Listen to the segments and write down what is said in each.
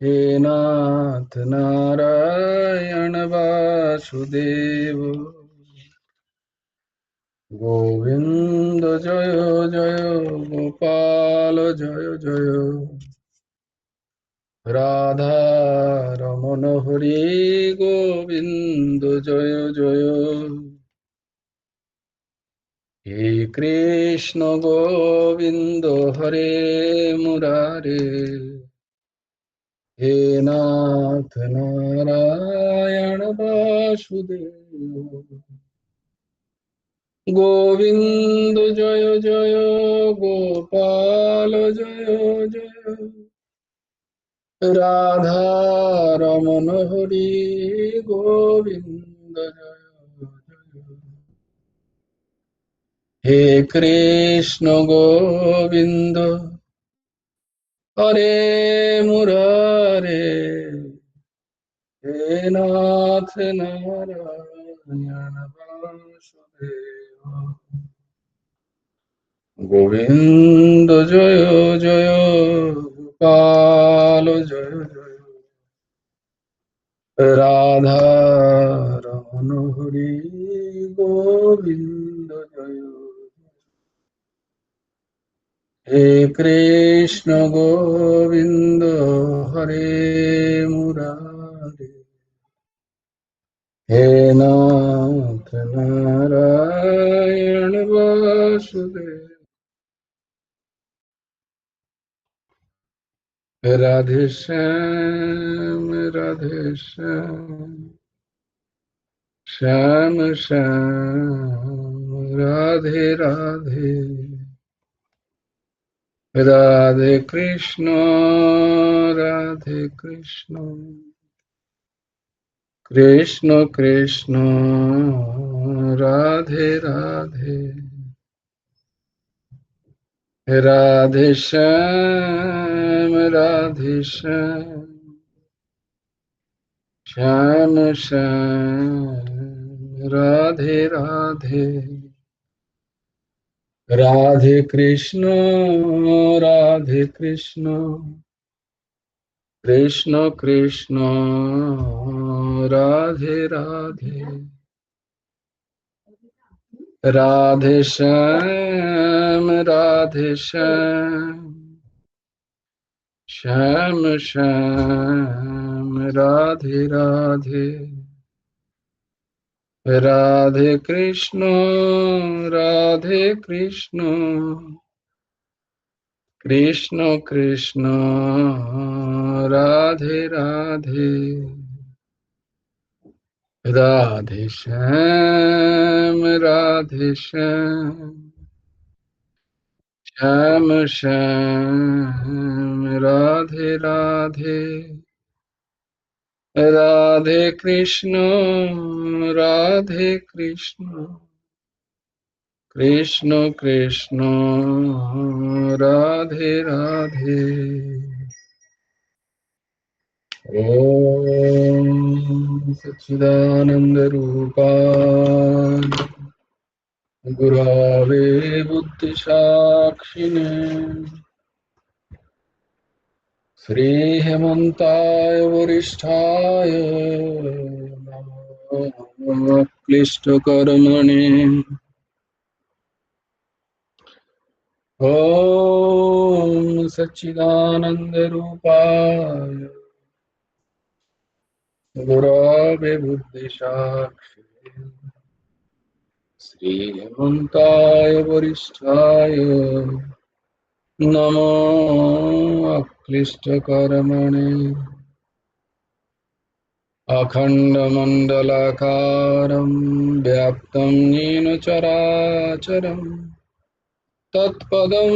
हे नाथ नारायण वासुदेव गोविंद जय जय गोपाल जय जय राधा रमण हरि गोविंद जय जय हे कृष्ण गोविंद हरे मुरारे हे नाथ नारायण वासुदेव गोविंद जय जय गोपाल जय जय राधा रमण हरि गोविंद जय जय हे कृष्ण गोविंद हरे मुरारे हे नाथ नारायण वासुदेव गोविंद जय जय गोपाल जय जय राधा रमण हरि गोविंद जय हे कृष्ण गोविंद हरे मुरारे हे नाथ नारायण वासुदेव राधे श्याम श्याम श्याम राधे राधे राधे कृष्ण कृष्ण कृष्ण राधे राधे राधे श्याम श्याम श्याम राधे राधे राधे कृष्ण कृष्ण कृष्ण राधे राधे राधे श्याम श्याम श्याम राधे राधे राधे कृष्ण कृष्ण कृष्ण राधे राधे राधे श्याम श्याम श्याम राधे राधे राधे कृष्ण कृष्ण कृष्ण राधे राधे ओम सच्चिदानंद रूपाय गुरवे बुद्धिसाक्षिणे श्री हेमंताय वरिष्ठाय नमो क्लिष्टकर्मणे ओम सच्चिदानंद रूपाय गुरवे बुद्धिसाक्षिणे श्री हेमंताय वरिष्ठाय नमो अक्लिष्टकर्मणे अखण्डमण्डलाकारं व्याप्तं येन चराचरं तत्पदं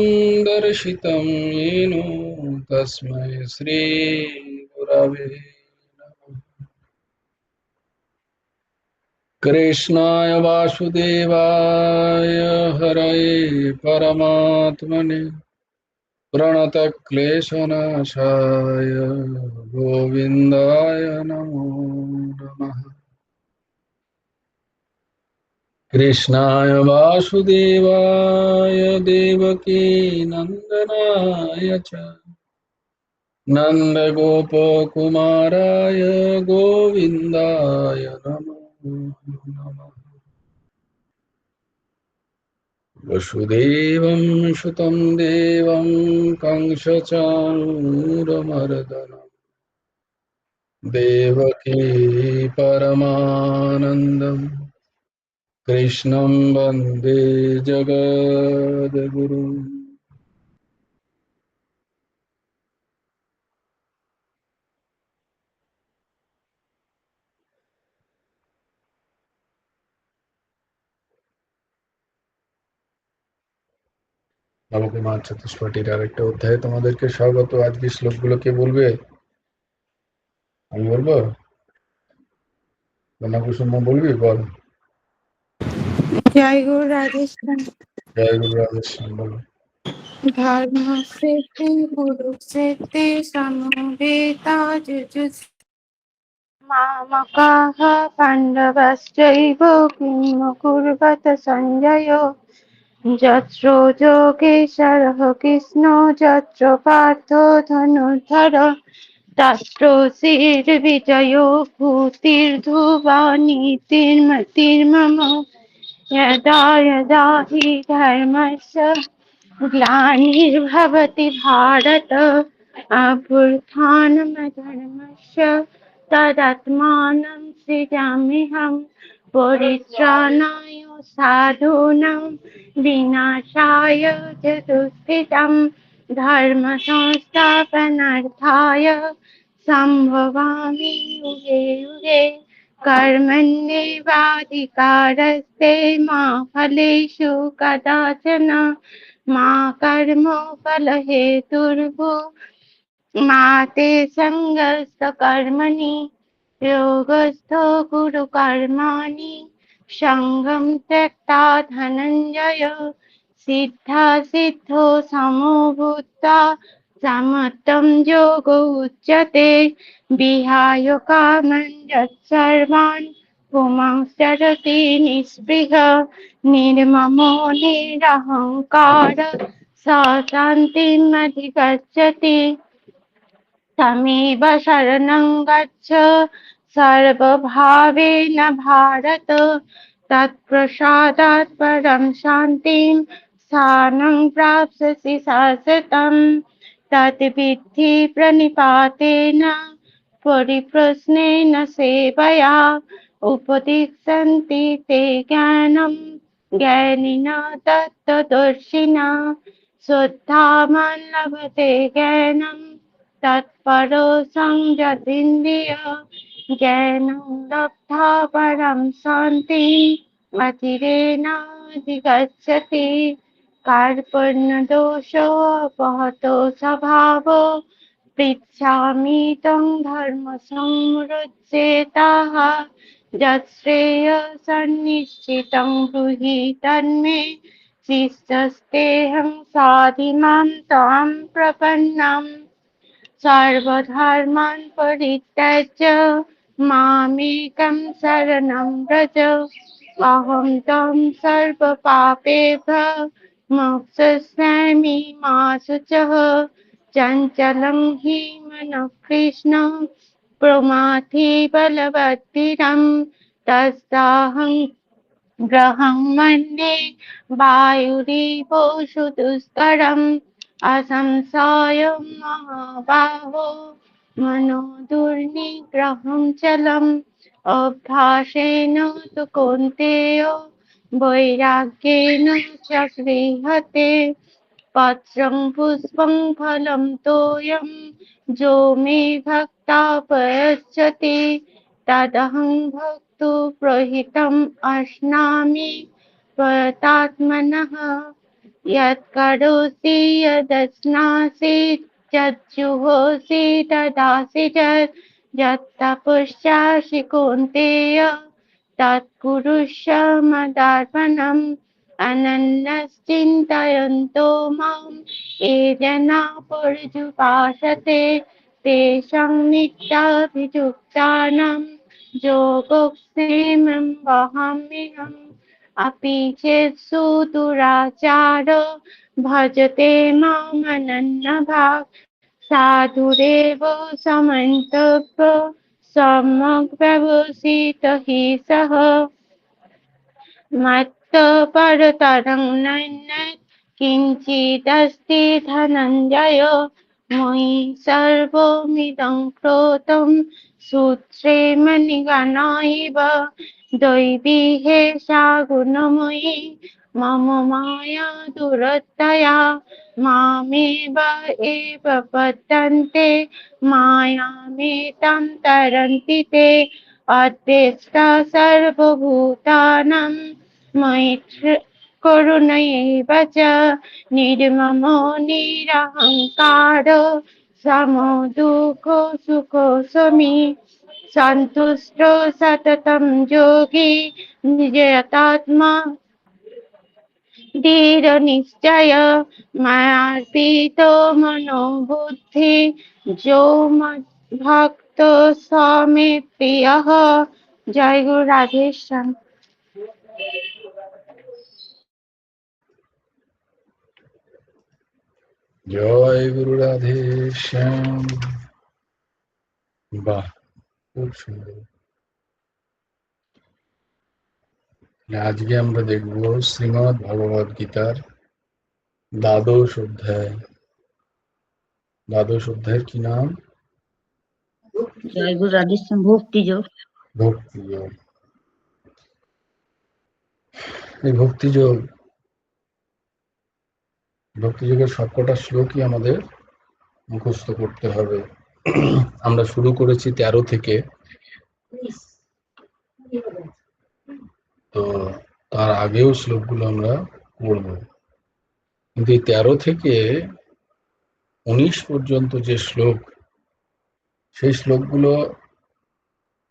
दर्शितं येन तस्मै श्रीगुरवे नमः। कृष्णाय वासुदेवाय हरये परमात्मने प्रणतक्लेशनाशाय गोविन्दाय नमो नमः। कृष्णाय वासुदेवाय देवकी नन्दनाय च नन्दगोपकुमाराय गोविन्दाय नमो नमः। वसुदेवं सुतं देवं कंसचाणूरमर्दनं देवकी परमानन्दं कृष्णं वन्दे जगद्गुरुम्। নবকুমার চতুষ্পটির আরেকটা অধ্যায়ে তোমাদেরকে স্বাগত। আজকে শ্লোকগুলো কে বলবে? আমি বলবো? কন্যা বলবি? বল। जय गुरु राधेश्याम। জয় গুরু রাধেশ্যাম। বলো। धर्म सेते गुरु सेते समवेता जुजुस् मामकाः पाण्डवश्चैव किं कुर्वत सञ्जय यत्र योगेश्वरः कृष्णो यत्र पार्थो धनुर्धर तत्र श्रीर्विजयो भूतिर्ध्रुवानीतिर्मतिर्मम यदा यदा हि धर्मस्य ग्लानिर्भवति भारत अभ्युत्थानमधर्मस्य तदात्मानं सृजाम्यहं परित्राणाय साधूनां विनाशाय च दुष्कृतं धर्म संस्थापनार्थाय सम्भवामि युगे युगे कर्मण्येवाधिकारस्ते मा फलेषु कदाचन मा कर्मफलहेतुर्भुः मा ते सङ्गस्तकर्मणि योगस्थो कुरु कर्माणि सङ्गं त्यक्ता धनञ्जय सिद्धा सिद्धो समो भूत्वा समत्वं योगो उच्यते विहाय कामं यत्सर्वान् पुमांश्चरति निःस्पृह निर्ममो निरहङ्कार स शान्तिम् अधिगच्छति तमेव शरणं गच्छ सर्वभावेन भारत तत्प्रसादात् परं शान्तिं स्थानं प्राप्स्यसि शाश्वतम् तद्विद्धि प्रणिपातेन परिप्रश्नेन सेवया उपदिशन्ति ते ज्ञानं ज्ञानिनः तत्त्वदर्शिनः श्रद्धावान् लभते ज्ञानं तत्परो संयतीन्द्रिय ज्ञानं लब्ध्वा परं शान्तिम् अचिरेणाधिगच्छति कार्पण्यदोषोपहतो स्वभावो पृच्छामि तं धर्मसंरक्षेताः यच्छ्रेयसन्निश्चितं ब्रूहि तन्मे शिष्यस्तेऽहं साधिमां त्वां प्रपन्नम् सर्वधर्मान् परित्यज्य मामेकं शरणं व्रज अहं त्वं सर्वपापेभ्यः मोक्षयिष्यामि मा शुचः चञ्चलं हि मनः कृष्ण प्रमाथि बलवद्भिरं तस्ताहं ग्रहं मन्ये वायुरिवोषु दुष्करम् असंशय महाबाहो मनो दुर्निग्रहं चलम् अभ्यासेन तु कौन्तेय वैराग्येन च गृह्यते पत्रं पुष्पं फलं तोयं जो मे भक्ता प्रयच्छति तदहं भक्तु प्रहितम् अश्नामि परतात्मनः यत्करोषि यदश्नासि यज्जुहोषि ददासि यत् यत्तपस्यासि कौन्तेय तत्कुरुष्व मदर्पणम् अनन्यश्चिन्तयन्तो माम् ये जना पर्युपासते तेषां नित्याभियुक्तानां योगक्षेमं वहाम्यहम् अपि चेत् सुदुराचार भजते मामनन्यभाक् साधुरेव समन्तव्य सम्यक् व्यवसित हि सः मत्तः परतरं नन्यत् किञ्चिदस्ति धनञ्जय मयि सर्वमिदं प्रोतं सूत्रे मणिगणा इव दैवी हेषा गुणमयी मम माया दुरतया मामेव एव पतन्ते मायामेतां तरन्ति ते अद्वेष्टा सर्वभूतानां मैत्र करुणैव च निर्ममो निरहङ्कारो समो दुःखो सुखो समी सन्तुष्टो सततं योगी निजयतात्मा दृढनिश्चय मयार्पितो मनो बुद्धि जो मद्भक्त स मे प्रियः। जय गुरु राधेश्याम। জয় গুরু রাধে শ্যাম। বাহ, খুব সুন্দর। আজকে আমরা দেখব শ্রীমদ্ ভগবদ গীতার দ্বাদশ অধ্যায়। দ্বাদশ অধ্যায়ের কি নাম? জয় গুরু রাধেশ্যাম। ভক্তিযোগ। ভক্তিযোগ। এই ভক্তিযোগের সবকটা শ্লোকই আমাদের মুখস্থ করতে হবে। আমরা শুরু করেছি 13 থেকে, তো তার আগেও শ্লোকগুলো আমরা পড়ব, কিন্তু এই 13 থেকে 19 পর্যন্ত যে শ্লোক, সেই শ্লোকগুলো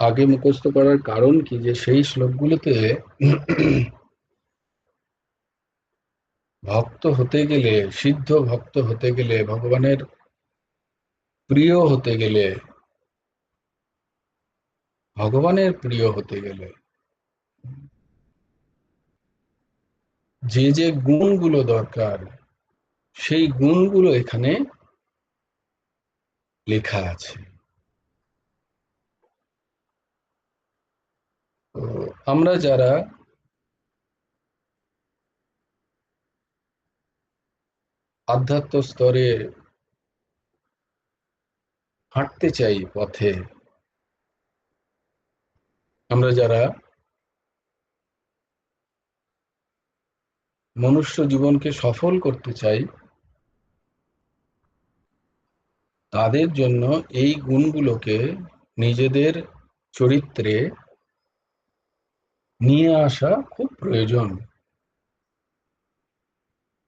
আগে মুখস্থ করার কারণ কি, যে সেই শ্লোকগুলোতে ভক্ত হতে গেলে, সিদ্ধ ভক্ত হতে গেলে, ভগবানের প্রিয় হতে গেলে, ভগবানের প্রিয় হতে গেলে যে যে গুণগুলো দরকার, সেই গুণগুলো এখানে লেখা আছে। তো আমরা যারা আধ্যাত্ম স্তরে হাঁটতে চাই পথে, আমরা যারা মনুষ্য জীবনকে সফল করতে চাই, তাদের জন্য এই গুণগুলোকে নিজেদের চরিত্রে নিয়ে আসা খুব প্রয়োজন।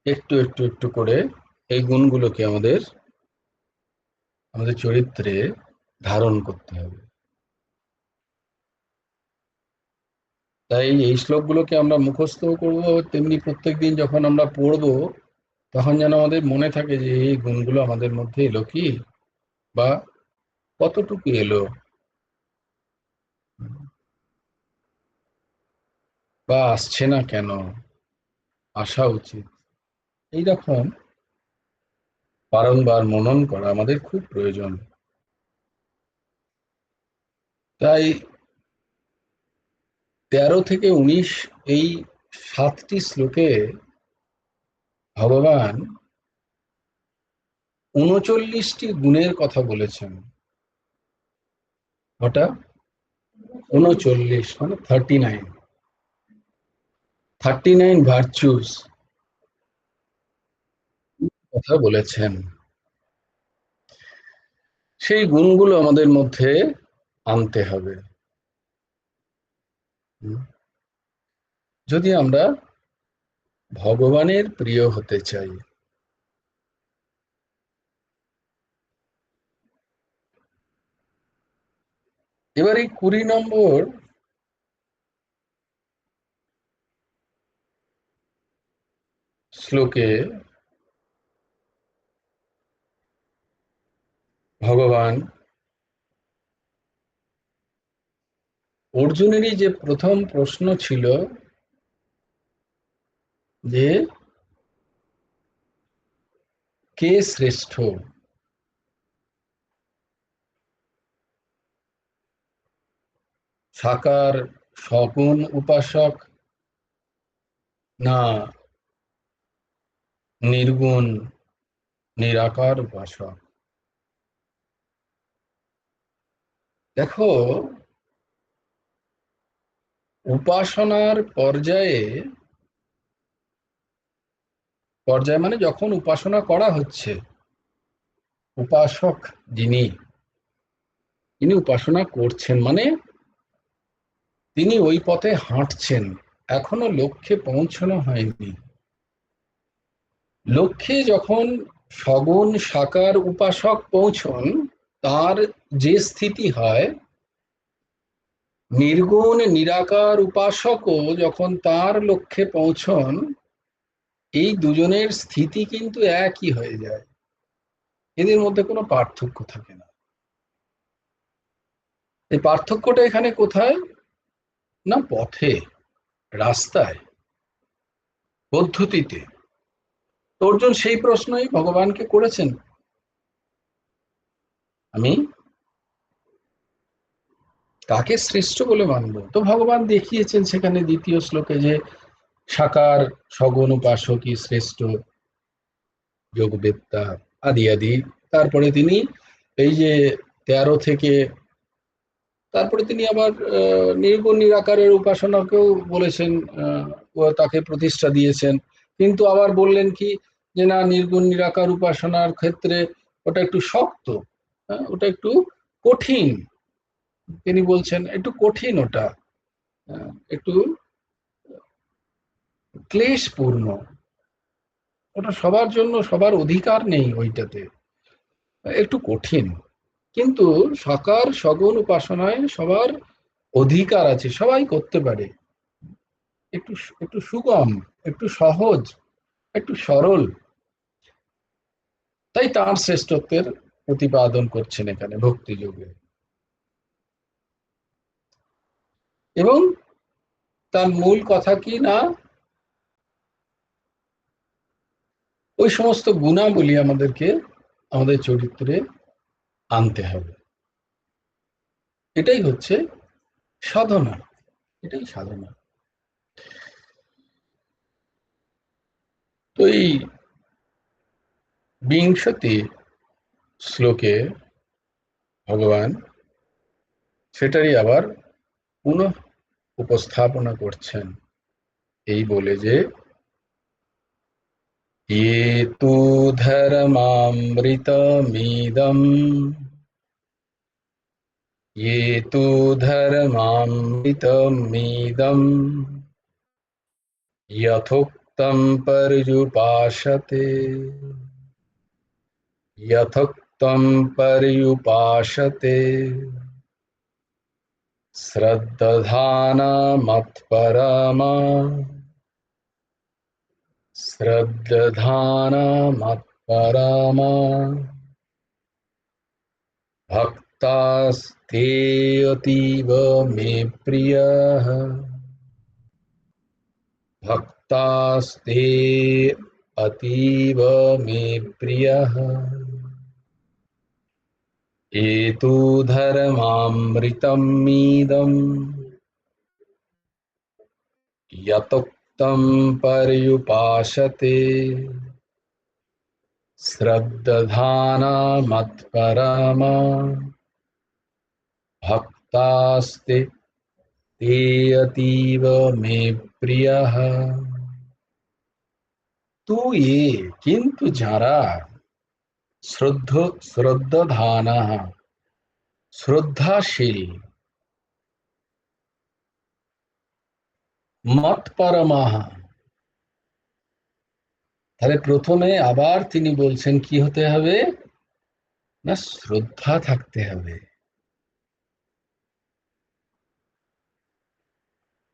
একটু একটু একটু করে এই গুণগুলোকে আমাদের চরিত্রে ধারণ করতে হবে। তাই এই শ্লোকগুলোকে আমরা মুখস্থ করব, তেমনি প্রত্যেকদিন যখন আমরা পড়ব তখন যেন আমাদের মনে থাকে যে এই গুণগুলো আমাদের মধ্যে এলো কি, বা কতটুকু এলো, বা আসছে না কেন, আসা উচিত। এইরকম বারংবার মনন করা আমাদের খুব প্রয়োজন। তাই 13 থেকে 19 এই 7টি শ্লোকে ভগবান 39টি গুণের কথা বলেছেন। ওটা 39 মানে 39 ভার্চুস কথা বলেছেন। সেই গুণগুলো আমাদের মধ্যে আনতে হবে যদি আমরা ভগবানের প্রিয় হতে চাই। এবার এই 20 নম্বর শ্লোকে ভগবান অর্জুনেরই যে প্রথম প্রশ্ন ছিল যে কে শ্রেষ্ঠ, সাকার সগুণ উপাসক না নির্গুণ নিরাকার উপাসক? দেখো, উপাসনার পর্যায়ে মানে যখন উপাসনা করা হচ্ছে, উপাসক যিনি উপাসনা করছেন মানে তিনি ওই পথে হাঁটছেন, এখনো লক্ষ্যে পৌঁছানো হয়নি। লক্ষ্যে যখন সগুণ সাকার উপাসক পৌঁছন, তার যে স্থিতি হয়, নির্গুণ নিরাকার উপাসকও যখন তার লক্ষ্যে পৌঁছন, এই দুজনের স্থিতি কিন্তু একই হয়ে যায়, এদের মধ্যে কোনো পার্থক্য থাকে না। এই পার্থক্যটা এখানে কোথায়? না পথে, রাস্তায়, পদ্ধতিতে। অর্জুন সেই প্রশ্নই ভগবানকে করেছেন, আমি কাকে শ্রেষ্ঠ বলে মানব? তো ভগবান দেখিয়েছেন সেখানে দ্বিতীয় শ্লোকে যে সাকার সগুণ উপাসকই শ্রেষ্ঠ যোগবেত্তা আদি আদি। তারপরে তিনি এই যে 13 থেকে, তারপরে তিনি আবার নির্গুণ নিরাকারের উপাসনাকেও বলেছেন, তাকে প্রতিষ্ঠা দিয়েছেন। কিন্তু আবার বললেন কি, যে না, নির্গুণ নিরাকার উপাসনার ক্ষেত্রে ওটা একটু শক্ত, ওটা একটু কঠিন। তিনি বলছেন একটু কঠিন, ওটা একটু ক্লেশপূর্ণ, ওটা সবার জন্য, সবার অধিকার নেই ওইটাতে, একটু কঠিন। কিন্তু সাকার সগুণ উপাসনায় সবার অধিকার আছে, সবাই করতে পারে, একটু একটু সুগম, একটু সহজ, একটু সরল। তাই তার শ্রেষ্ঠত্বের প্রতিপাদন করছেন এখানে ভক্তিযোগে। এবং তার মূল কথা কি না, ওই সমস্ত গুণাবলী আমাদেরকে আমাদের চরিত্রে আনতে হবে। এটাই হচ্ছে সাধনা, এটাই সাধনা। তো এই 20 শ্লোকে ভগবান সেটারই আবার পুনঃ উপস্থাপনা করছেন, এই বলে যে ये तु धर्मामृतमिदम् ये तु धर्मामृतमिदम् यथोक्तं पर्युपासते यथोक्तं पर्युपासते श्रद्धाना मत्परमा श्रद्धाना मत्परमा भक्तास्ते अतीव मे प्रियः भक्तास्ते अतीव मे प्रियः एतु धर्मामृतमिदम् यतोक्तं पर्युपासते श्रद्धाना मत्परमा भक्तास्ते ते अतीव मे प्रियः। तो ये किंतु যারা শ্রদ্ধানা, শ্রদ্ধাশীল, মৎপরমাহ, তাহলে প্রথমে আবার তিনি বলছেন কি হতে হবে না, শ্রদ্ধা থাকতে হবে।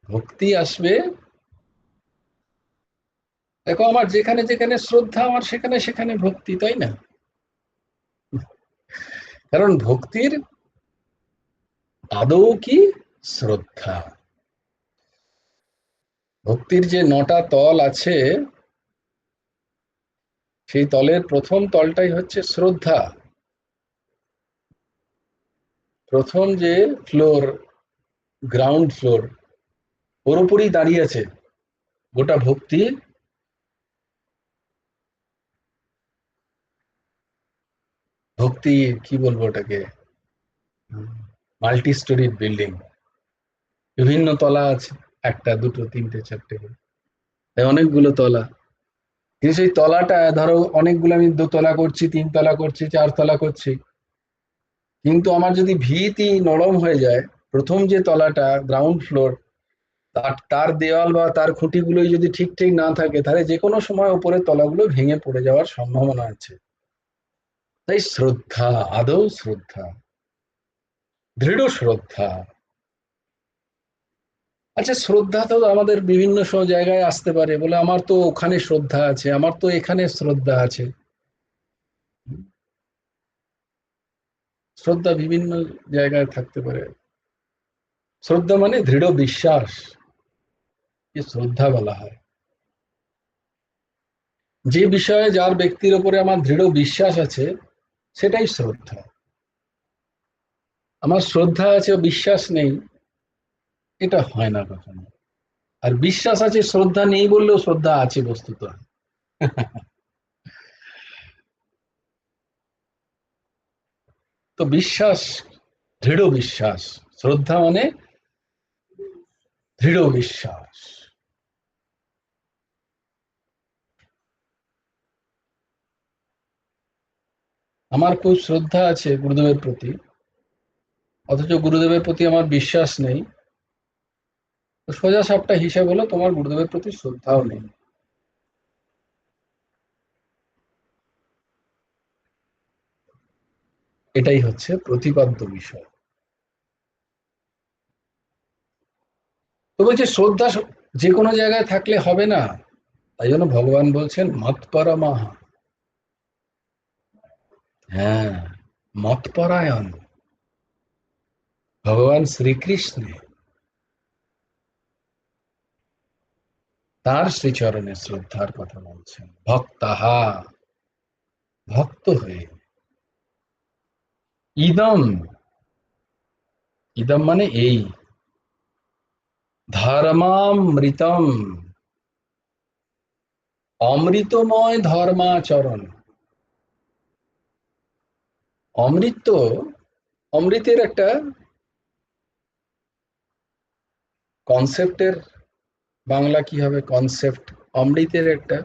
ভক্তি আসবে, দেখো আমার যেখানে যেখানে শ্রদ্ধা, আমার সেখানে সেখানে ভক্তি, তাই না? কারণ ভক্তির আদৌ কি শ্রদ্ধা। ভক্তির যে 9টা তল আছে, সেই তলের প্রথম তলটাই হচ্ছে শ্রদ্ধা। প্রথম যে ফ্লোর, গ্রাউন্ড ফ্লোর, ওর উপরেই দাঁড়িয়ে আছে গোটা ভক্তি ভক্তি কি বলবো ওটাকে, মাল্টি স্টোরি বিল্ডিং, বিভিন্ন তলা আছে, একটা দুটো তিনটে চারটে করে, তাই অনেকগুলো তলা। কিন্তু সেই তলাটা ধরো অনেকগুলো, আমি দোতলা করছি, তিনতলা করছি, চারতলা করছি, কিন্তু আমার যদি ভিতই নরম হয়ে যায়, প্রথম যে তলাটা গ্রাউন্ড ফ্লোর, তার তার দেওয়াল বা তার খুঁটিগুলোই যদি ঠিক ঠিক না থাকে, তাহলে যে কোনো সময় উপরের তলাগুলো ভেঙে পড়ে যাওয়ার সম্ভাবনা আছে। তাই শ্রদ্ধা, আদৌ শ্রদ্ধা, দৃঢ় শ্রদ্ধা। আচ্ছা, শ্রদ্ধা তো আমাদের বিভিন্ন জায়গায় আসতে পারে, বলে আমার তো ওখানে শ্রদ্ধা আছে, আমার তো এখানে শ্রদ্ধা আছে। শ্রদ্ধা বিভিন্ন জায়গায় থাকতে পারে। শ্রদ্ধা মানে দৃঢ় বিশ্বাস, কি শ্রদ্ধা বলা হয়। যে বিষয়ে যার ব্যক্তির উপরে আমার দৃঢ় বিশ্বাস আছে, সেটাই শ্রদ্ধা। আমার শ্রদ্ধা আছে ও বিশ্বাস নেই, এটা হয় না কখনো। আর বিশ্বাস আছে শ্রদ্ধা নেই বললেও শ্রদ্ধা আছে বস্তুত। তো বিশ্বাস, দৃঢ় বিশ্বাস, শ্রদ্ধা মানে দৃঢ় বিশ্বাস। আমার খুব শ্রদ্ধা আছে গুরুদেবের প্রতি, অথচ গুরুদেবের প্রতি আমার বিশ্বাস নেই। তো সোজা সাপটা হিসাব হলো, তোমার গুরুদেবের প্রতি শ্রদ্ধাও নেই। এটাই হচ্ছে প্রতিপাদ্য বিষয়। তো বলছে শ্রদ্ধা যে কোনো জায়গায় থাকলে হবে না, তাই জন্য ভগবান বলছেন মৎপরমাহ। হ্যাঁ, মৎপরায়ণ ভগবান শ্রীকৃষ্ণে, তার শ্রীচরণে শ্রদ্ধার কথা বলছেন। ভক্তাহা, ভক্ত হয়ে, ইদম, ইদম মানে এই, ধর্মামৃতম, অমৃতময় ধর্মাচরণ। অমৃত, অমৃতের একটা কনসেপ্টের বাংলা কি হবে, কনসেপ্ট, অমৃতের একটা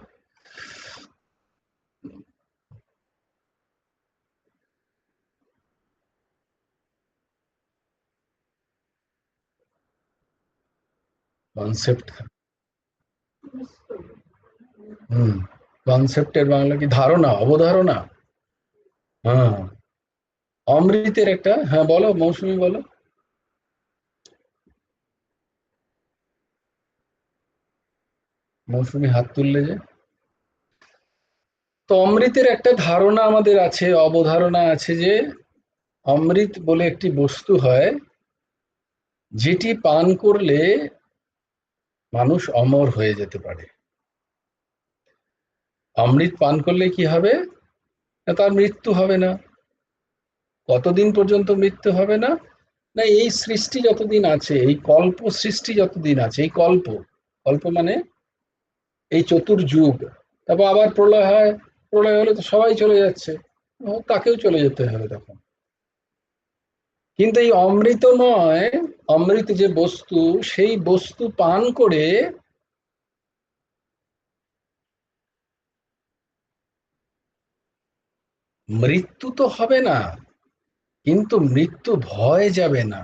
কনসেপ্ট। হুম, কনসেপ্টের বাংলা কি, ধারণা, অবধারণা। হ্যাঁ, অমৃতের একটা, হ্যাঁ বলো মৌসুমী বলো। মৌসুমী হাত তুললে যে, তো অমৃতের একটা ধারণা আমাদের আছে, অবধারণা আছে যে অমৃত বলে একটি বস্তু হয়, যেটি পান করলে মানুষ অমর হয়ে যেতে পারে। অমৃত পান করলে কি হবে, না তার মৃত্যু হবে না। কতদিন পর্যন্ত মৃত্যু হবে না, না এই সৃষ্টি যতদিন আছে, এই কল্প সৃষ্টি যতদিন আছে, এই কল্প, কল্প মানে এই চতুর্যুগ, তারপর আবার প্রলয় হয়, প্রলয় হলে তো সবাই চলে যাচ্ছে, তাকেও চলে যেতে হবে তখন। কিন্তু এই অমৃতময়, অমৃত যে বস্তু, সেই বস্তু পান করে মৃত্যু তো হবে না, কিন্তু মৃত্যু ভয় যাবে না,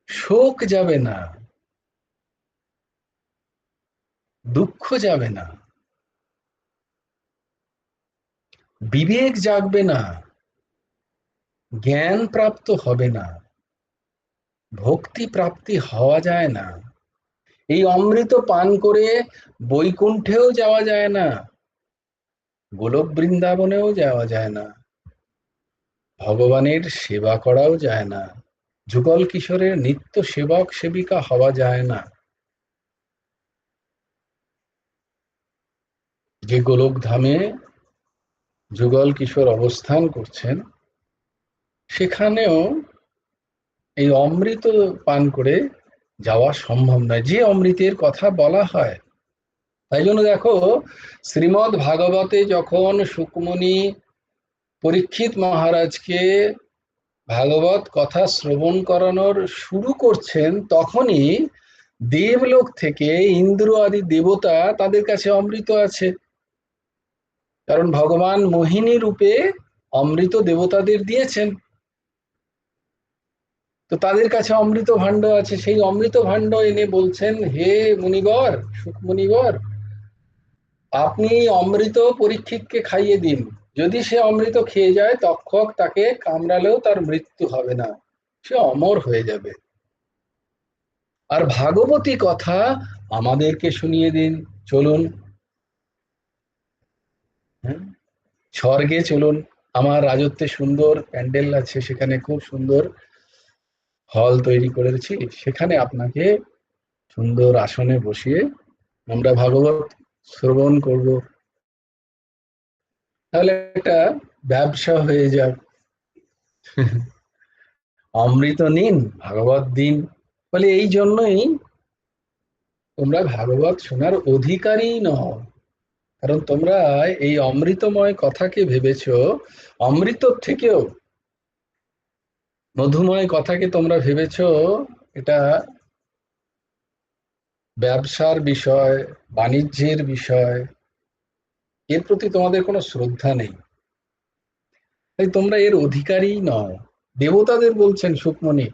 শোক যাবে না, দুঃখ যাবে না, বিবেক জাগবে না, জ্ঞান প্রাপ্ত হবে না, ভক্তি প্রাপ্তি হওয়া যায় না। এই অমৃত পান করে বৈকুণ্ঠেও যাওয়া যায় না, গোলক বৃন্দাবনেও যাওয়া যায় না, ভগবানের সেবা করাও যায় না, যুগল কিশোরের নিত্য সেবক সেবিকা হওয়া যায় না। যে গোলক ধামে যুগল কিশোর অবস্থান করছেন, সেখানেও এই অমৃত পান করে যাওয়া সম্ভব নয়, যে অমৃতের কথা বলা হয়। তাই জন্য দেখো, শ্রীমদ্ ভাগবতে যখন শুকমুনি পরীক্ষিত মহারাজকে ভাগবত কথা শ্রবণ করানোর শুরু করছেন, তখনই দেবলোক থেকে ইন্দ্র আদি দেবতা তাদের কাছে অমৃত আছে। কারণ ভগবান মোহিনী রূপে অমৃত দেবতাদের দিয়েছেন, তো তাদের কাছে অমৃত ভাণ্ড আছে। সেই অমৃত ভাণ্ড এনে বলছেন, হে মুনিবর, সুখ মুনিবর, আপনি অমৃত পরীক্ষিতকে খাইয়ে দিন। যদি সে অমৃত খেয়ে যায়, তক্ষক তাকে কামড়ালেও তার মৃত্যু হবে না, সে অমর হয়ে যাবে। আর ভাগবতী কথা আমাদেরকে শুনিয়ে দিন। চলুন, হ্যাঁ, স্বর্গে চলুন। আমার রাজত্বে সুন্দর প্যান্ডেল আছে, সেখানে খুব সুন্দর হল তৈরি করেছি, সেখানে আপনাকে সুন্দর আসনে বসিয়ে আমরা ভাগবত শ্রবণ করব। তাহলে একটা ব্যবসা হয়ে যাক, অমৃত নিন, ভাগবত দিন। বলে এই জন্যই তোমরা ভাগবত শোনার অধিকারী নও, কারণ তোমরা এই অমৃতময় কথাকে ভেবেছ অমৃতর থেকেও মধুময় কথাকে তোমরা ভেবেছ এটা ব্যবসার বিষয়, বাণিজ্যের বিষয়। এর প্রতি তোমাদের কোনো শ্রদ্ধা নেই, তাই তোমরা এর অধিকারী নও। দেবতাদের বলছেন সুকমণি।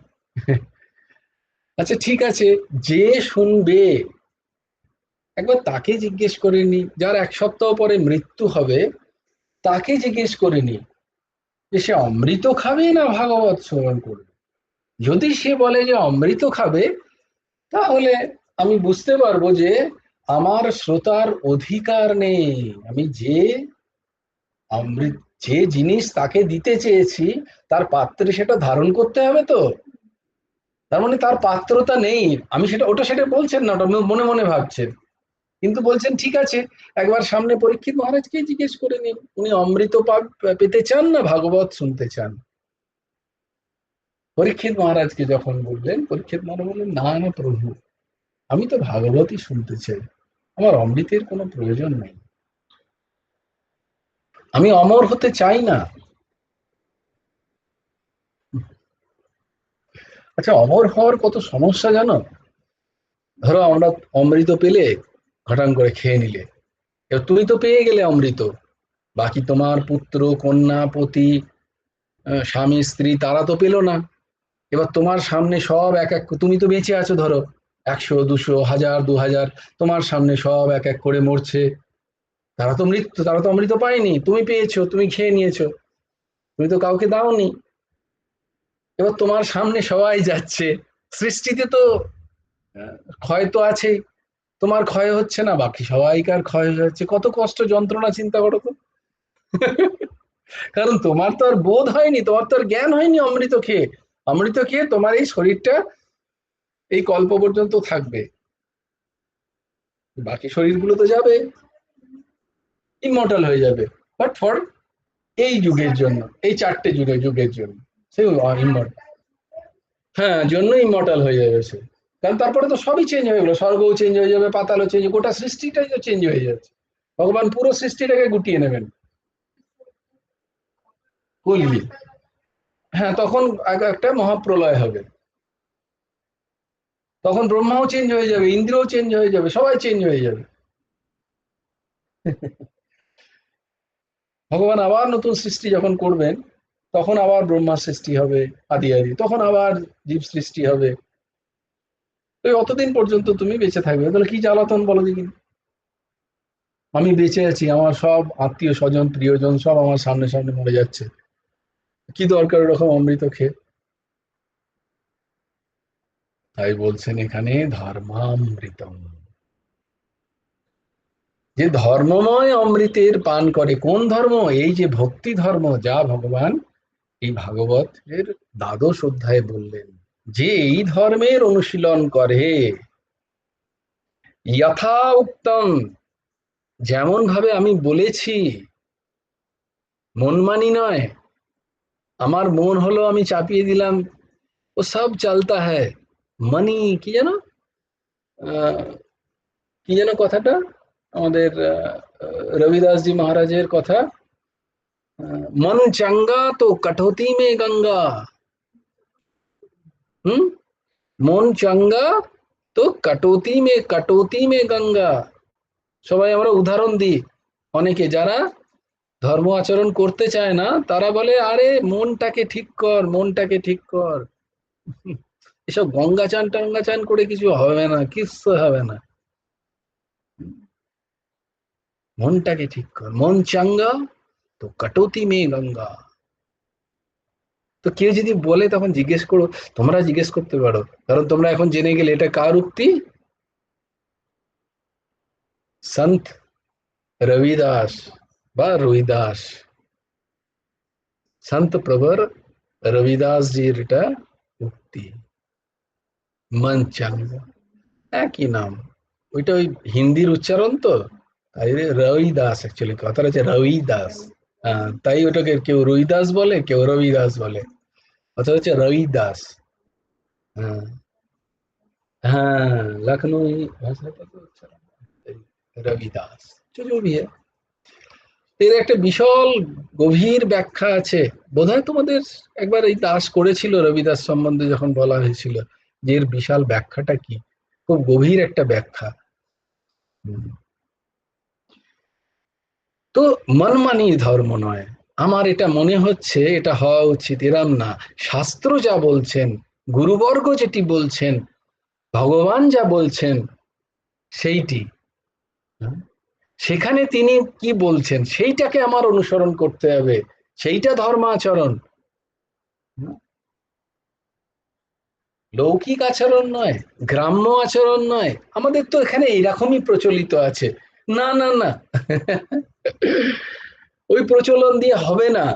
আচ্ছা ঠিক আছে, যে শুনবে একবার তাকে জিজ্ঞেস করে নি, যার 1 সপ্তাহ পরে মৃত্যু হবে তাকে জিজ্ঞেস করে নি যে সে অমৃত খাবে না ভাগবত শ্রবণ করবে। যদি সে বলে যে অমৃত খাবে, তাহলে আমি বুঝতে পারবো যে আমার শ্রোতার অধিকার নেই। আমি অমৃত যে জিনিস তাকে দিতে চেয়েছি, তার পাত্রে সেটা ধারণ করতে হবে তো। তার মানে তার পাত্রতা নেই। আমি সেটা বলছেন না, ওটা মনে মনে ভাবছেন, কিন্তু বলছেন ঠিক আছে, একবার সামনে পরীক্ষিত মহারাজকে জিজ্ঞেস করে নিন, উনি অমৃত পেতে চান না ভাগবত শুনতে চান। পরীক্ষিত মহারাজকে যখন বললেন, পরীক্ষিত মহারাজ বললেন, না না প্রভু, আমি তো ভাগবতই শুনতে চাই, আমার অমৃতের কোনো প্রয়োজন নেই, আমি অমর হতে চাই না। আচ্ছা, অমর হওয়ার কত সমস্যা জানো? ধরো আমরা অমৃত পেলে, ঘটাং করে খেয়ে নিলে, এবার তুমি তো পেয়ে গেলে অমৃত, বাকি তোমার পুত্র কন্যা পতি স্বামী স্ত্রী তারা তো পেলো না। এবার তোমার সামনে সব এক এক, তুমি তো বেঁচে আছো, ধরো 100 200 1000 2000 তোমার সামনে সব এক এক করে মরছে, তারা তো মৃত্যু, তারা তো অমৃত পায়নি, তুমি পেয়েছো, তুমি খেয়ে নিয়েছো, তুমি তো কাউকে দাওনি। এবার তোমার সামনে সবাই যাচ্ছে, সৃষ্টিতে তো ক্ষয় তো আছেই, তোমার ক্ষয় হচ্ছে না, বাকি সবাইকার ক্ষয় হচ্ছে, কত কষ্ট যন্ত্রণা চিন্তা করো তো। কারণ তোমার তো আর বোধ হয়নি, তোমার তো আর জ্ঞান হয়নি অমৃত খেয়ে। অমৃত খেয়ে তোমার এই শরীরটা এই কল্প পর্যন্ত থাকবে, বাকি শরীরগুলো তো যাবে, ইমর্টাল হয়ে যাবে, বাট ফর এই যুগের জন্য, এই 4টে যুগের জন্য সে ইমর্টাল, হ্যাঁ জন্য ইমর্টাল হয়ে যাবে সে। কারণ তারপরে তো সবই চেঞ্জ হয়ে গেলো, স্বর্গও চেঞ্জ হয়ে যাবে, পাতালও চেঞ্জ, গোটা সৃষ্টিটাই তো চেঞ্জ হয়ে যাচ্ছে। ভগবান পুরো সৃষ্টিটাকে গুটিয়ে নেবেন। কলগি, হ্যাঁ তখন একটা মহাপ্রলয় হবে, তখন ব্রহ্মাও চেঞ্জ হয়ে যাবে, ইন্দ্রও চেঞ্জ হয়ে যাবে, সবাই চেঞ্জ হয়ে যাবে। ভগবান আবার নতুন সৃষ্টি যখন করবেন, তখন আবার ব্রহ্মার সৃষ্টি হবে, আদি আদি, তখন আবার জীব সৃষ্টি হবে। তো অতদিন পর্যন্ত তুমি বেঁচে থাকবে, তাহলে কি জ্বালাতন বলো দেখি। আমি বেঁচে আছি, আমার সব আত্মীয় স্বজন প্রিয়জন সব আমার সামনে সামনে মরে যাচ্ছে, কি দরকার ওরকম অমৃত খেয়ে। তাই বলছেন এখানে ধর্মামৃতম, যে ধর্মময় অমৃতের পান করে। কোন ধর্ম? এই যে ভক্তি ধর্ম, যা ভগবান এই ভাগবতের 12 অধ্যায়ে বললেন, যে এই ধর্মের অনুশীলন করে, যথা উক্তম, যেমন ভাবে আমি বলেছি, মনমানি নয়, আমার মন হলো, আমি চাপিয়ে দিলাম, ও সব চলতা হ্যায়। মানি কি যেন, কি যেন কথাটা, আমাদের রবিদাস জি মহারাজের কথা, মন চাঙ্গা তো কটৌতি মে গঙ্গা। হুম, মন চাঙ্গা তো কটৌতি মে গঙ্গা। সবাই আমরা উদাহরণ দিই, অনেকে যারা ধর্ম আচরণ করতে চায় না তারা বলে, আরে মনটাকে ঠিক কর, মনটাকে ঠিক কর। এসব গঙ্গা চান টঙ্গা চান করে কিছু হবে না, কিচ্ছু হবে না। মনটাকে ঠিক কর, মন চাঙ্গা তো কটৌতি মে গঙ্গা। তো কেউ যদি বলে তখন জিজ্ঞেস করো, তোমরা জিজ্ঞেস করতে পারো, কারণ তোমরা এখন জেনে গেলে এটা কার উক্তি। সন্ত রবিদাস বা রবিদাস, সন্ত প্রবর রবিদাস জির এটা উক্তি। মন চাঙ্গা, একই নাম, ওইটা ওই হিন্দির উচ্চারণ তো, তাই রবিদাস, অ্যাকচুয়ালি কথাটা হচ্ছে রবিদাস। তাই ওটাকে কেউ রবিদাস বলে, কেউ রবিদাস বলে, অথবা হচ্ছে রবিদাস। হ্যাঁ, হ্যাঁ, लखनऊ ভাষাটা তো উচ্চারণ রবিদাস, जो भी है। এর একটা বিশাল গভীর ব্যাখ্যা আছে, বোধহয় তোমাদের একবার এই দাস করেছিল রবিদাস সম্বন্ধে যখন বলা হয়েছিল, যে এর বিশাল ব্যাখ্যাটা কি, খুব গভীর একটা ব্যাখ্যা। হুম। তো মনমানি ধর্ম নয়, আমার এটা মনে হচ্ছে এটা হওয়া উচিত, এরম না। শাস্ত্র যা বলছেন, গুরুবর্গ যেটি বলছেন, ভগবান যা বলছেন সেইটি, হ্যাঁ, সেখানে তিনি কি বলছেন সেইটাকে আমার অনুসরণ করতে হবে, সেইটা ধর্মাচরণ। হুম, লৌকিক আচরণ নয়, গ্রাম্য আচরণ নয়। আমাদের তো এখানে এইরকমই প্রচলিত আছে। না না না, ওই প্রচলন দিয়ে হবে না।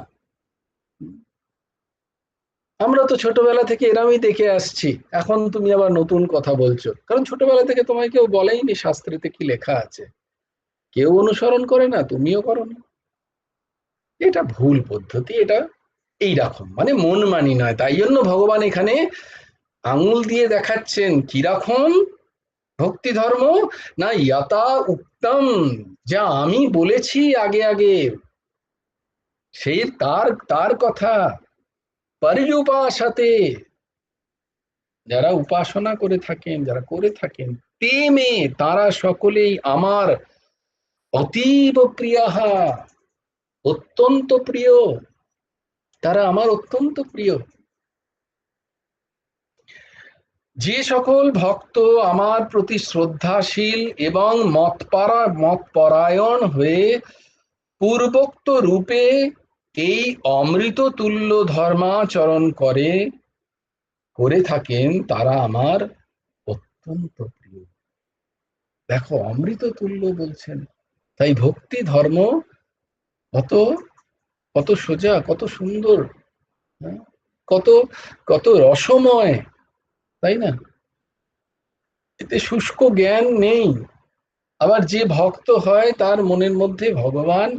আমরা তো ছোটবেলা থেকে এরমই দেখে আসছি, এখন তুমি আবার নতুন কথা বলছো, কারণ ছোটবেলা থেকে তোমায় কেউ বলেইনি শাস্ত্রেতে কি লেখা আছে, কেউ অনুসরণ করে না, তুমিও করো না। এটা ভুল পদ্ধতি, এটা এইরকম মানে মন মানি নয়। তাই জন্য ভগবান এখানে আঙুল দিয়ে দেখাচ্ছেন কিরকম ভক্তি ধর্ম, না যথা উত্তম, যা আমি বলেছি আগে আগে, সেই তার তার কথা, পর্যুপাসতে, যারা উপাসনা করে থাকেন, যারা করে থাকেন, তে মে, তারা সকলেই আমার অতীব প্রিয়াহা, অত্যন্ত প্রিয়, তারা আমার অত্যন্ত প্রিয়। যে সকল ভক্ত আমার প্রতি শ্রদ্ধাশীল এবং মতপরায়ণ হয়ে পূর্বোক্ত রূপে এই অমৃত তুল্য ধর্মাচরণ করে থাকেন, তারা আমার অত্যন্ত প্রিয়। দেখো, অমৃত তুল্য বলছেন, তাই ভক্তি ধর্ম কত কত সোজা, কত সুন্দর, হ্যাঁ, কত কত রসময়, তাই না? এতে শুষ্ক জ্ঞান নেই। আবার যে ভক্ত হয় তার মনের মধ্যে ভগবান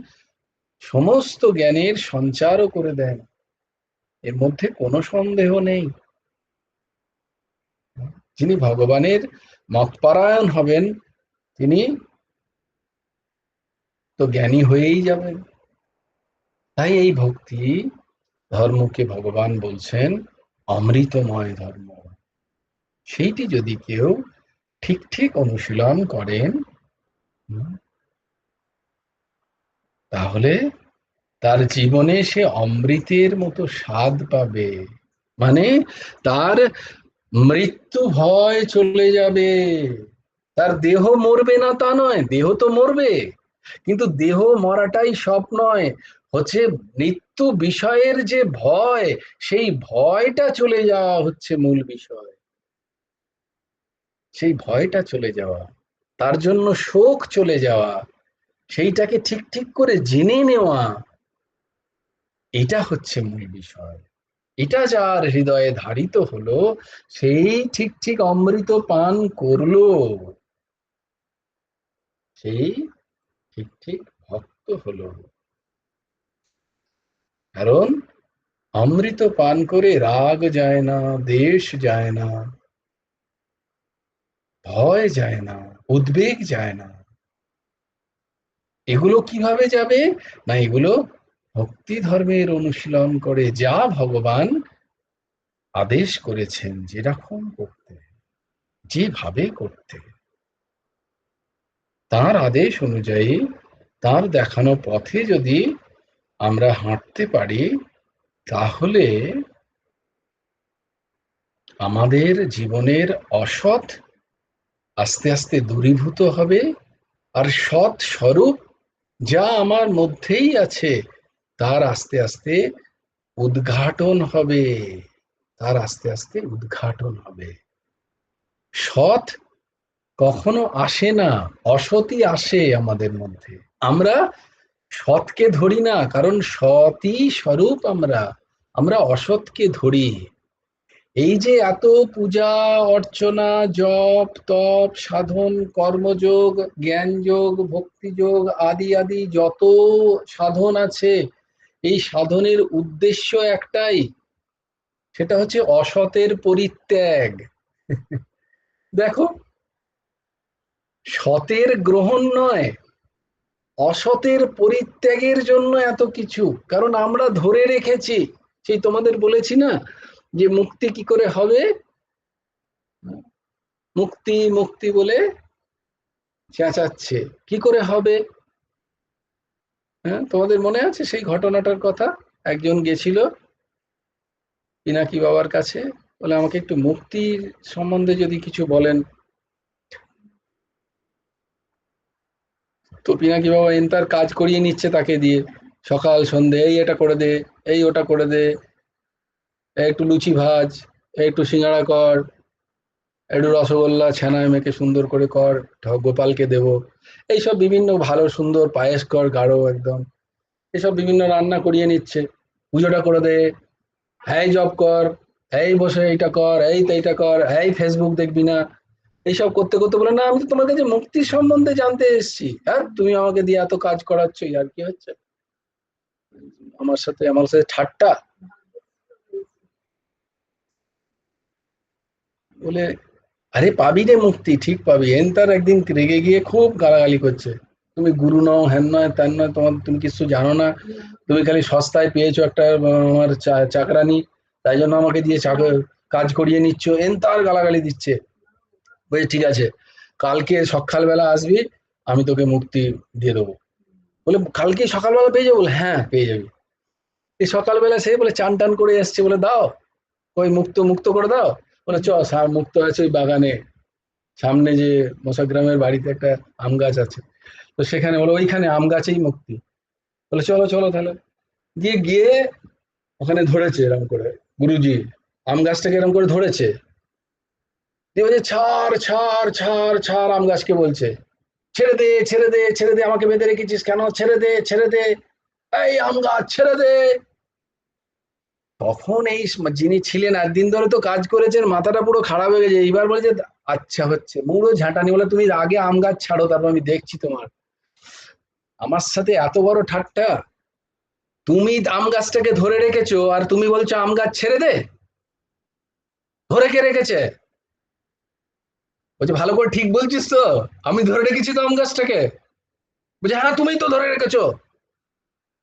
সমস্ত জ্ঞানের সঞ্চারও করে দেন, এর মধ্যে কোনো সন্দেহ নেই। যিনি ভগবানের মতপরায়ণ হবেন তিনি তো জ্ঞানী হয়েই যাবেন। তাই এই ভক্তি ধর্মকে ভগবান বলছেন অমৃতময় ধর্ম। সেইটি যদি কেউ ঠিক ঠিক অনুশীলন করেন, তাহলে তার জীবনে সে অমৃতের মতো স্বাদ পাবে। মানে তার মৃত্যু ভয় চলে যাবে। তার দেহ মরবে না তা নয়, দেহ তো মরবে, কিন্তু দেহ মরাটাই সব নয়, হচ্ছে মৃত্যু বিষয়ের যে ভয়, সেই ভয়টা চলে যাওয়া হচ্ছে মূল বিষয়। সেই ভয়টা চলে যাওয়া, তার জন্য শোক চলে যাওয়া, সেইটাকে ঠিক ঠিক করে জেনে নেওয়া, এটা হচ্ছে মূল বিষয়। এটা যার হৃদয়ে ধারিত হলো, সেই ঠিক ঠিক অমৃত পান করলো, সেই ঠিক ঠিক ভক্ত হলো। কারণ অমৃত পান করে রাগ যায় না, দেশ যায় না, ভয় যায় না, উদ্বেগ যায় না। এগুলো কিভাবে যাবে? না, এগুলো ভক্তি ধর্মের অনুশীলন করে যা ভগবান আদেশ করেছেন যেরকম করতে, যেভাবে করতে, তার আদেশ অনুযায়ী, তার দেখানো পথে যদি আমরা হাঁটতে পারি, তাহলে আমাদের জীবনের অসৎ আস্তে আস্তে দূরীভূত হবে, আর সৎ স্বরূপ যা আমার মধ্যেই আছে তার আস্তে আস্তে উদ্ঘাটন হবে, তার আস্তে আস্তে উদ্ঘাটন হবে। সৎ কখনো আসে না, অসৎই আসে আমাদের মধ্যে। আমরা সৎকে ধরি না, কারণ সৎই স্বরূপ আমরা, আমরা অসৎকে ধরি। এই যে এত পূজা অর্চনা, জপ তপ, সাধন, কর্মযোগ, জ্ঞানযোগ, ভক্তিযোগ, আদি আদি যত সাধন আছে, এই সাধনের উদ্দেশ্য একটাই, সেটা হচ্ছে অসতের পরিত্যাগ। দেখো, সতের গ্রহণ নয়, অসতের পরিত্যাগের জন্য এত কিছু। কারণ আমরা ধরে রেখেছি, সেই তোমাদের বলেছি না যে মুক্তি কি করে হবে, মুক্তি মুক্তি বলে চেঁচাচ্ছে, কি করে হবে? হ্যাঁ, তোমাদের মনে আছে সেই ঘটনাটার কথা? একজন গেছিল পিনাকি বাবার কাছে, বলে আমাকে একটু মুক্তির সম্বন্ধে যদি কিছু বলেন। তো পিনাকি বাবা তার কাজ করিয়ে নিচ্ছে তাকে দিয়ে, সকাল সন্ধে এই এটা করে দে, এই ওটা করে দে, একটু লুচি ভাজ, একটু সিঙ্গাড়া কর, একটু রসগোল্লা ছানায় মেখে সুন্দর করে কর, গোপালকে দেবো, এইসব বিভিন্ন ভালো সুন্দর পায়েস কর গাঢ় একদম, এসব বিভিন্ন রান্না করিয়ে নিচ্ছে। পুজোটা করে দে, হ্যাঁ জব কর, এই বসে এইটা কর, এই তো এইটা কর, এই ফেসবুক দেখবি না, এইসব করতে করতে বলে না আমি তো তোমার কাছে মুক্তির সম্বন্ধে জানতে এসেছি, হ্যাঁ তুমি আমাকে দিয়ে এত কাজ করাচ্ছ, আর কি হচ্ছে আমার সাথে ঠাট্টা। বলে আরে পাবি রে মুক্তি, ঠিক পাবি। তার একদিন রেগে গিয়ে খুব গালাগালি করছে, তুমি গুরু নও, হ্যান নয় ত্যান নয়, তোমার তুমি কিছু জানো না, তুমি খালি সস্তায় পেয়েছো একটা আমার চাকরানি, তাই জন্য আমাকে দিয়ে কাজ করিয়ে নিচ্ছ, তার গালাগালি দিচ্ছে। বলছে ঠিক আছে, কালকে সকালবেলা আসবি, আমি তোকে মুক্তি দিয়ে দেবো। বলে কালকে সকালবেলা পেয়ে যাবো? বলে হ্যাঁ পেয়ে যাবি। এই সকালবেলা সে বলে চান টান করে এসছে, বলে দাও ওই মুক্ত মুক্ত করে দাও। বলে চ, মুক্ত আছে ওই বাগানে, সামনে যে মশাগ্রামের বাড়িতে একটা আম গাছ আছে, তো সেখানে, বলে ওইখানে আম গাছেই মুক্তি। বলে চলো চলো তাহলে। দিয়ে গিয়ে ওখানে ধরেছে এরম করে, গুরুজি আম গাছটাকে এরম করে ধরেছে, দিয়ে বলছে ছাড় ছাড় ছাড় ছাড়, আম গাছকে বলছে ছেড়ে দে ছেড়ে দে ছেড়ে দে, আমাকে বেঁধে রেখেছিস কেন, ছেড়ে দে ছেড়ে দে, এই আম গাছ ছেড়ে দে। তখন এই যিনি ছিলেন একদিন ধরে তো কাজ করেছেন, মাথাটা পুরো খারাপ হয়ে গেছে, এইবার বলছে আচ্ছা হচ্ছে, মুড়ো ঝাঁটানি। বলে তুমি আগে আম গাছ ছাড়ো, তারপর আমি দেখছি তোমার, আমার সাথে এত বড় ঠাট্টা, তুমি আম গাছটাকে ধরে রেখেছো আর তুমি বলছো আম গাছ ছেড়ে দে, ধরে কে রেখেছে? বলছে ভালো করে ঠিক বলছিস তো, আমি ধরে রেখেছি তো আম গাছটাকে। বলছে হ্যাঁ তুমিই তো ধরে রেখেছো,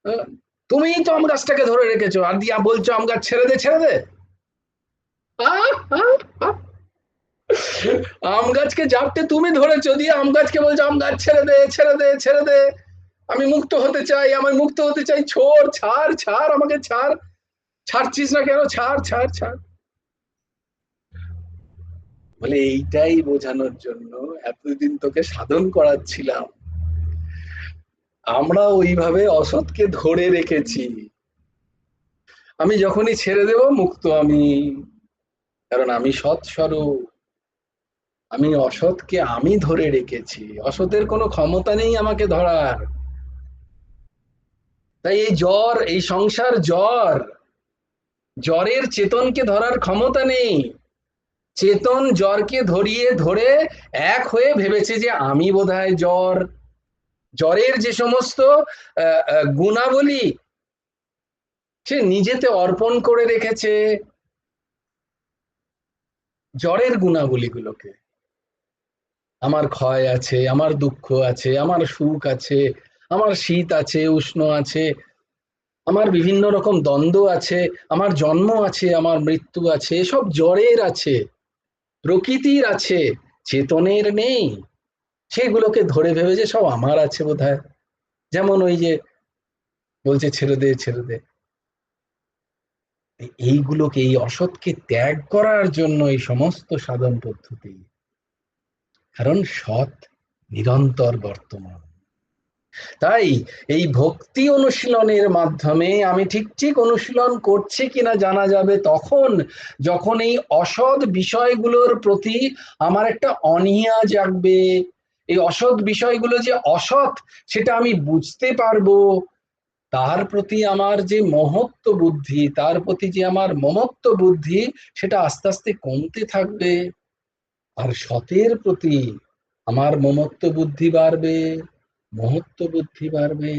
হ্যাঁ, তুমিই তো আম গাছটাকে ধরে রেখেছো, আর দিয়া বলছো আম গাছ ছেড়ে দে ছেড়ে দে। আহ, আহ, আহ। আম গাছকে জাপটে তুমি ধরেছো, দিয়ে আম গাছকে বলছো আম গাছ ছেড়ে দে ছেড়ে দে ছেড়ে দে, আমি মুক্ত হতে চাই, আমি মুক্ত হতে চাই, ছোড় ছাড় ছাড় আমাকে ছাড়, ছাড়ছিস না কেন, ছাড় ছাড় ছাড়। বলে এইটাই বোঝানোর জন্য এতদিন তোকে সাধন করাচ্ছিলাম, আমরা ওইভাবে অসৎকে ধরে রেখেছি, আমি যখনই ছেড়ে দেব মুক্ত আমি, কারণ আমি সৎ স্বরূপ, আমি অসৎকে আমি ধরে রেখেছি, অসতের কোনো ক্ষমতা নেই আমাকে ধরার। তাই এই জ্বর, এই সংসার জ্বর, জ্বরের চেতনকে ধরার ক্ষমতা নেই। চেতন জ্বরকে ধরিয়ে ধরে এক হয়ে ভেবেছে যে আমি বোধহয় জ্বর, জ্বরের যে সমস্ত গুণাবলী, সে নিজেতে অর্পণ করে রেখেছে জড়ের গুণাবলীগুলোকে। আমার ক্ষয় আছে, আমার দুঃখ আছে, আমার সুখ আছে, আমার শীত আছে, উষ্ণ আছে, আমার বিভিন্ন রকম দ্বন্দ্ব আছে, আমার জন্ম আছে, আমার মৃত্যু আছে, এসব জড়ের আছে, প্রকৃতির আছে, চেতনের নেই। সেগুলোকে ধরে ভেবে যে সব আমার আছে বোধহয়। যেমন ওই যে বলছে ছেড়ে দে ছেড়ে দে, এইগুলোকে, এই অসৎকে ত্যাগ করার জন্য এই সমস্ত সাধন পদ্ধতি। কারণ সৎ নিরন্তর বর্তমান। তাই এই ভক্তি অনুশীলনের মাধ্যমে আমি ঠিক ঠিক অনুশীলন করছি কিনা জানা যাবে তখন, যখন এই অসৎ বিষয়গুলোর প্রতি আমার একটা অনীহা জাগবে। এই অসৎ বিষয়গুলো যে অসৎ সেটা আমি বুঝতে পারবো, তার প্রতি আমার যে মহত্ব বুদ্ধি, তার প্রতি যে আমার মমত্ব বুদ্ধি, সেটা আস্তে আস্তে কমতে থাকবে। আর সতের প্রতি আমার মমত্ব বুদ্ধি বাড়বে, মহত্ব বুদ্ধি বাড়বে।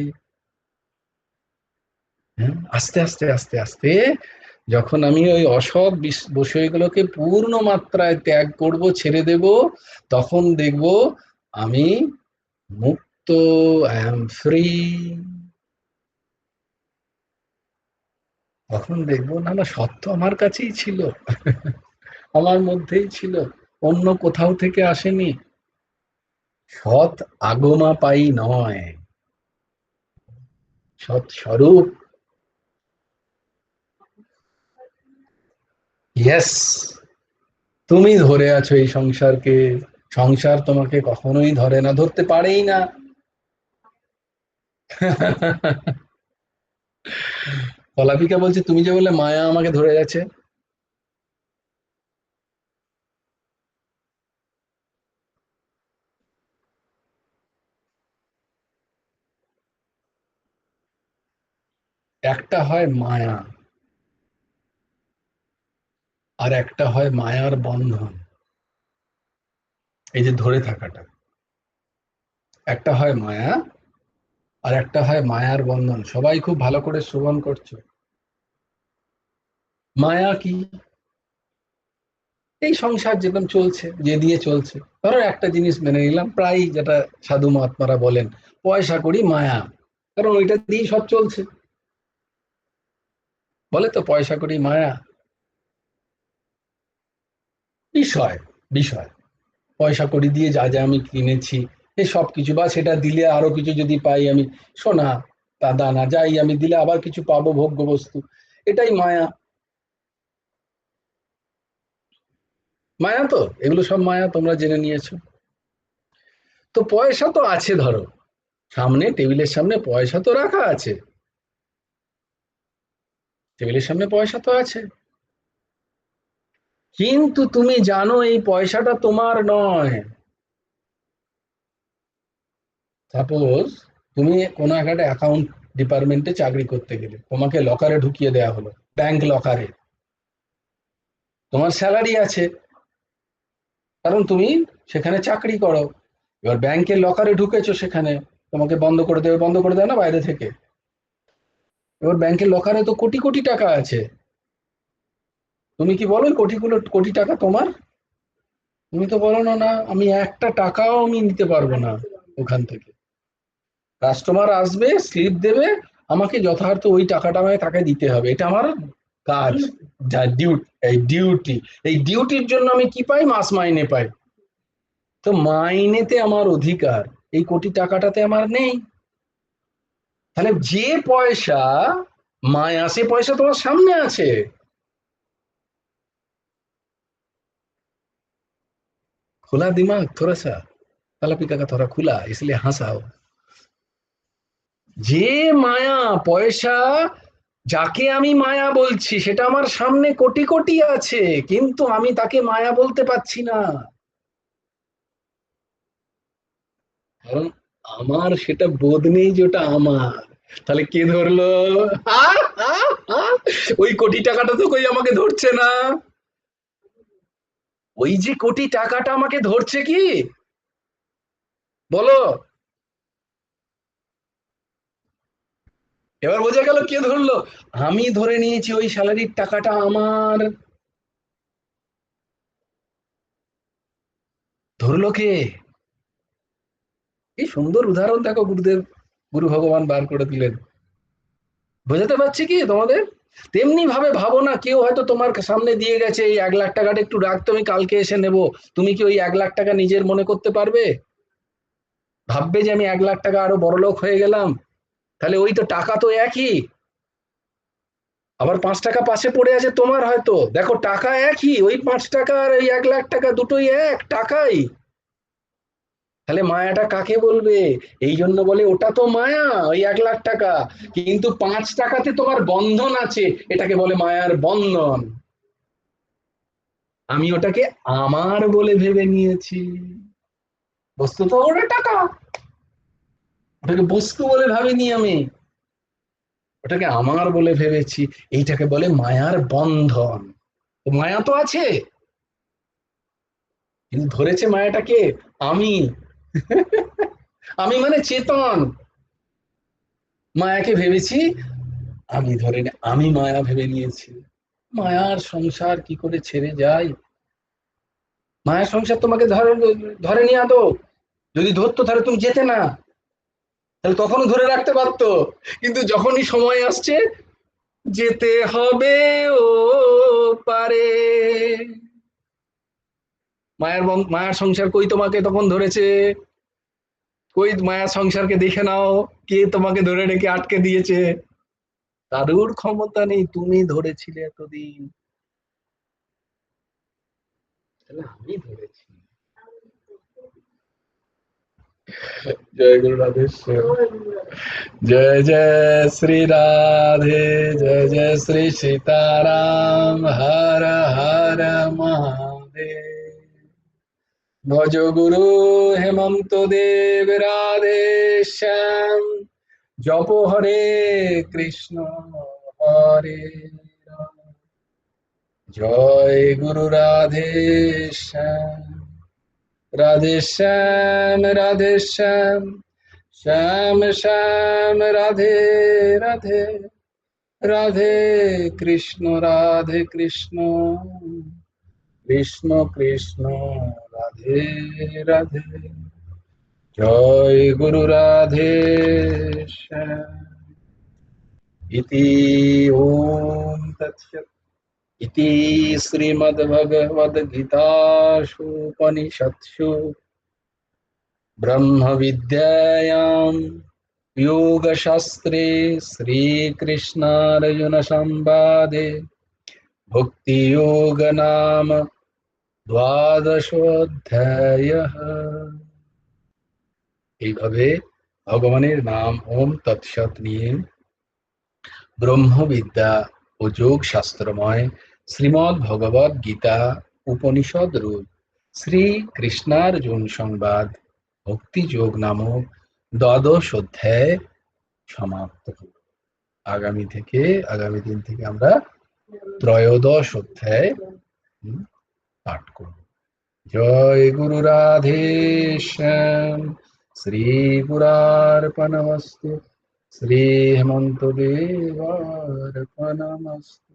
হ্যাঁ, আস্তে আস্তে আস্তে আস্তে যখন আমি ওই অসৎ বিষয়গুলোকে পূর্ণ মাত্রায় ত্যাগ করব, ছেড়ে দেব, তখন দেখব আমি মুক্ত, আই এম ফ্রি। তখন দেখবো না না, সত্য আমার কাছেই ছিল, আমার মধ্যেই ছিল, অন্য কোথাও থেকে আসেনি। সৎ আগমা পাই নয়, সৎ স্বরূপ। ইয়েস, তুমি ধরে আছো এই সংসারকে, সংসার তোমাকে কখনোই ধরে না, ধরতে পারেই না। কলাপিকা বলছে তুমি যে বললে মায়া আমাকে ধরে গেছে, একটা হয় মায়া, আর একটা হয় মায়ার বন্ধন। এই যে ধরে থাকাটা, একটা হয় মায়া, আর একটা হয় মায়ার বন্ধন। সবাই খুব ভালো করে শ্রবণ করছো। মায়া কি? এই সংসার যেরকম চলছে, যে দিয়ে চলছে, ধরো একটা জিনিস মেনে নিলাম, প্রায় যেটা সাধু মহাত্মারা বলেন, পয়সা করি মায়া, কারণ ওইটা দিয়েই সব চলছে। বলে তো পয়সা করি মায়া, বিষয় বিষয় পয়সা করি দিয়ে যা যা আমি কিনেছি, এই সব কিছু, বা সেটা দিলে আরো কিছু যদি পাই আমি, সোনা তা দানা যাই আমি দিলে আবার কিছু পাবো, ভোগ্য বস্তু, এটাই মায়া। মায়া তো, এগুলো সব মায়া, তোমরা জেনে নিয়েছো। তো পয়সা তো আছে, ধরো সামনে, টেবিলের সামনে পয়সা তো রাখা আছে, টেবিলের সামনে পয়সা তো আছে, কিন্তু তুমি জানো এই পয়সাটা তোমার নয়। সাপোজ তুমি কোনো একটা অ্যাকাউন্ট ডিপার্টমেন্টে চাকরি করতে গেলে, তোমাকে লকারে ঢুকিয়ে দেওয়া হলো, ব্যাংক লকারে, তোমার স্যালারি আছে, কারণ তুমি সেখানে চাকরি করো। এবার ব্যাংকের লকারে ঢুকেছো, সেখানে তোমাকে বন্ধ করে দেবে, বন্ধ করে দেয় না বাইরে থেকে। এবার ব্যাংকের লকারে তো কোটি কোটি টাকা আছে, তুমি কি বলো কোটিগুলো কোটি টাকা তোমার? তুমি তো বলো না, না আমি একটা টাকাও আমি নিতে পারবো না ওখান থেকে। কাস্টমার আসবে, স্লিপ দেবে, আমাকে যথার্থ ওই টাকাটা আমাকে তাকে দিতে হবে, এটা আমার কাজ, যা ডিউটি, এই ডিউটি, এই ডিউটির জন্য আমি কি পাই? মাস মাইনে পাই। তো মাইনেতে আমার অধিকার, এই কোটি টাকাটাতে আমার নেই। তাহলে যে পয়সা মায়া, সে পয়সা তোমার সামনে আছে। खुला दिमाग थोड़ा सा, कलापिका का थोड़ा खुला, इसलिए हंसा हो। যে মায়া, পয়সা, যাকে আমি মায়া বলছি সেটা আমার সামনে কোটি কোটি আছে, কিন্তু আমি তাকে মায়া বলতে পারছি না, কারণ আমার সেটা বোধ নেই যে ওটা আমার। তাহলে কে ধরলো? আহ, আহ, আহ! ওই কোটি টাকাটা তো কই আমাকে ধরছে না। ওই যে কোটি টাকাটা আমাকে ধরছে কি, বলো? এবার বোঝা গেল কে ধরলো? আমি ধরে নিয়েছি ওই স্যালারির টাকাটা আমার। ধরলো কে? এই সুন্দর উদাহরণ দেখো গুরুদেব, গুরু ভগবান বার করে দিলেন। বোঝাতে পারছি কি তোমাদের? তেমনি ভাবে ভাবো না, কেউ হয়তো তোমার সামনে দিয়ে গেছে এই 1 লাখ টাকাটা একটু রাখ, তুমি কালকে এসে নেবো। তুমি কি ওই 1 লাখ টাকা নিজের মনে করতে পারবে? ভাববে যে আমি 1 লাখ টাকা আরো বড়লোক হয়ে গেলাম? তাহলে ওই তো টাকা তো একই। আবার 5 টাকা পাশে পড়ে আছে তোমার, হয়তো দেখো টাকা একই, ওই 5 টাকা আর ওই 1 লাখ টাকা দুটোই এক টাকাই। তাহলে মায়াটা কাকে বলবে? এই জন্য বলে ওটা তো মায়া, ওই 1 লাখ টাকা, কিন্তু 5 টাকাতে তোমার বন্ধন আছে, এটাকে বলে মায়ার বন্ধন। আমি ওটাকে আমার বলে ভেবে নিয়েছি। বস্তু তো ওটা টাকা, ওটাকে বস্তু বলে ভাবিনি আমি, ওটাকে আমার বলে ভেবেছি। এইটাকে বলে মায়ার বন্ধন। তো মায়া তো আছে, কিন্তু ধরেছে মায়াটাকে আমি। আমি মানে চেতন, মায়াকে ভেবেছি আমি, ধরে আমি মায়া ভেবে নিয়েছি। মায়ার সংসার কি করে ছেড়ে যায়? মায়ার সংসার তোমাকে ধরেনি আদৌ। যদি ধরতো তাহলে তুমি যেতে না, তাহলে তখনও ধরে রাখতে পারতো। কিন্তু যখনই সময় আসছে যেতে হবে ও পারে, মায়ার সংসার কই তোমাকে তখন ধরেছে? কই মায়ার সংসারকে দেখে নাও, কে তোমাকে ধরে রেখে আটকে দিয়েছে? কারুর ক্ষমতা নেই, তুমি ধরেছিলে এতদিন। তাহলে আমি ধরেছি। জয় গুরু রাধেশ্বর। जय जय श्री राधे, जय जय श्री सीताराम, हर हर महादेव। भज गुरु हेमंत देव राधे श्याम, जप हरे कृष्ण हरे राम। जय गुरु राधे श्याम, राधे श्याम राधे श्याम, श्याम श्याम राधे राधे, राधे कृष्ण कृष्ण कृष्ण राधे राधे। जय गुरु राधे श्याम। इति ओम तत्सत्। इति श्रीमद्भगवद्गीतासु उपनिषत्सु ब्रह्म विद्यायां योगशास्त्रे श्रीकृष्णार्जुन संवादे भक्ति योग नाम द्वादशोऽध्यायः। এইভাবে ভগবানের নাম ওম তৎসৎ নিয়ে ব্রহ্মবিদ্যা ও যোগ শাস্ত্রময় শ্রীমদ্ ভগবদ গীতা উপনিষদ রূপ শ্রী কৃষ্ণার্জুন সংবাদ ভক্তি যোগ নামক দ্বাদশ অধ্যায় সমাপ্ত হল। আগামী দিন থেকে আমরা ত্রয়োদশ অধ্যায় পাঠ করব। জয় গুরু রাধে শ্যাম, শ্রী গুরার্পণমস্তু, শ্রী হেমন্ত দেবার্পণমস্তু।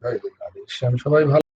জয় গুরু রাধে শ্যাম। সবাই ভালো